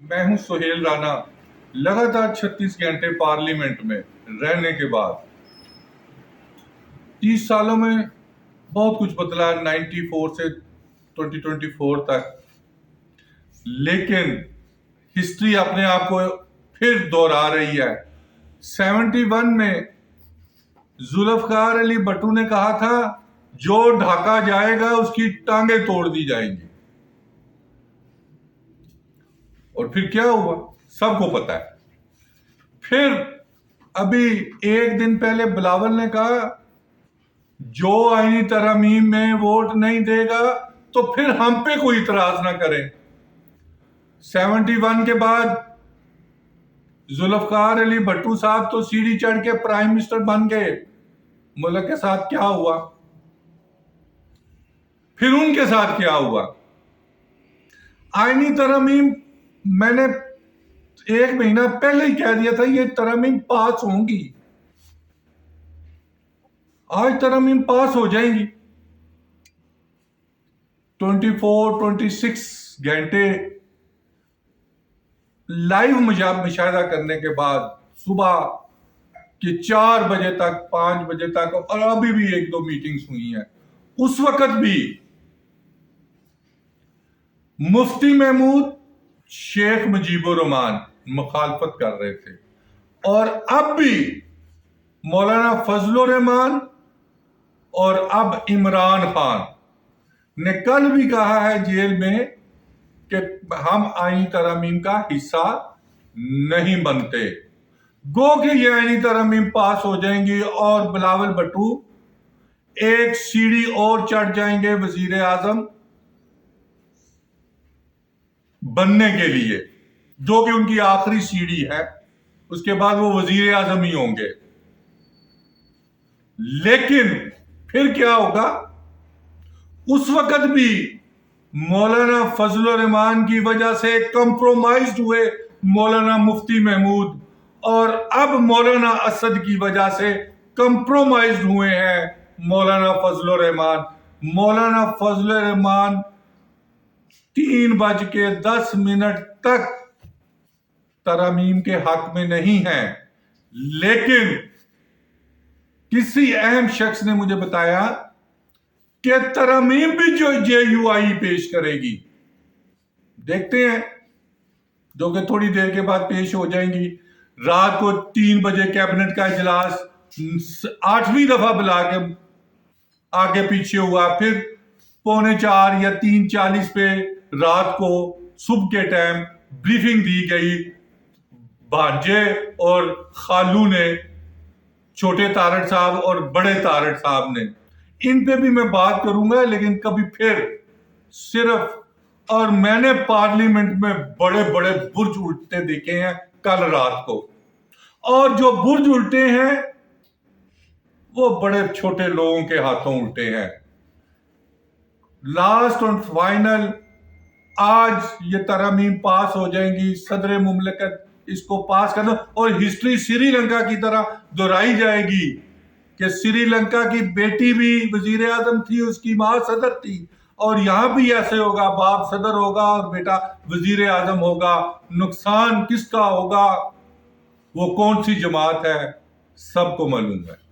मैं हूं सुहेल राना। लगातार 36 घंटे पार्लियामेंट में रहने के बाद 30 सालों में बहुत कुछ बदला, 94 से 2024 तक। लेकिन हिस्ट्री अपने आप को फिर दोहरा रही है। 71 में जुल्फकार अली भट्टू ने कहा था, जो ढाका जाएगा उसकी टांगे तोड़ दी जाएंगी। और फिर क्या हुआ सबको पता है। फिर अभी एक दिन पहले बिलावल ने कहा, जो आईनी तरमीम में वोट नहीं देगा तो फिर हम पे कोई इतराज ना करें। 71 के बाद जुल्फकार अली भट्टू साहब तो सीढ़ी चढ़ के प्राइम मिनिस्टर बन गए। मुल्क के साथ क्या हुआ, फिर उनके साथ क्या हुआ? आईनी तरमीम मैंने एक महीना पहले ही कह दिया था, ये तरमीम पास होंगी। आज तरमीम पास हो जाएंगी। 26 घंटे लाइव मुशाहिदा करने के बाद सुबह के 4 बजे तक, 5 बजे तक, और अभी भी 1-2 मीटिंग्स हुई हैं। उस वक्त भी मुफ्ती महमूद, शेख मुजीबुर रहमान मुखालफत कर रहे थे, और अब भी मौलाना फजलुर रहमान और अब इमरान खान ने कल भी कहा है जेल में कि हम आईनी तरमीम का हिस्सा नहीं बनते। गो कि ये आईनी तरमीम पास हो जाएंगी और बिलावल भट्टू एक सीढ़ी और चढ़ जाएंगे वजीर आजम बनने के लिए, जो कि उनकी आखिरी सीढ़ी है। उसके बाद वो वजीर आजम ही होंगे। लेकिन फिर क्या होगा? उस वक्त भी मौलाना फजलुर रहमान की वजह से कंप्रोमाइज हुए मौलाना मुफ्ती महमूद, और अब मौलाना असद की वजह से कंप्रोमाइज हुए हैं मौलाना फजलुर रहमान। मौलाना फजलुर रहमान 3:10 तक तरमीम के हक में नहीं है। लेकिन किसी अहम शख्स ने मुझे बताया कि तरमीम भी जो JUI पेश करेगी, देखते हैं, जो कि थोड़ी देर के बाद पेश हो जाएंगी। रात को 3 बजे कैबिनेट का इजलास 8वीं दफा बुला के आगे पीछे हुआ, फिर 3:45 या 3:40 पे रात को सुबह के टाइम ब्रीफिंग दी गई। भांजे और खालू ने, छोटे तारड़ साहब और बड़े तारड़ साहब ने, इन पे भी मैं बात करूंगा। लेकिन कभी फिर सिर्फ, और मैंने पार्लियामेंट में बड़े बड़े बुर्ज उल्टे देखे हैं कल रात को, और जो बुर्ज उल्टे हैं वो बड़े छोटे लोगों के हाथों उल्टे हैं। लास्ट और फाइनल, आज ये तरमीम पास हो जाएंगी। सदर मुमलिकत इसको पास कर दो, और हिस्ट्री श्रीलंका की तरह दोहराई जाएगी कि श्रीलंका की बेटी भी वजीर आजम थी, उसकी माँ सदर थी, और यहां भी ऐसे होगा, बाप सदर होगा और बेटा वजीर आजम होगा। नुकसान किसका होगा, वो कौन सी जमात है, सबको मालूम है।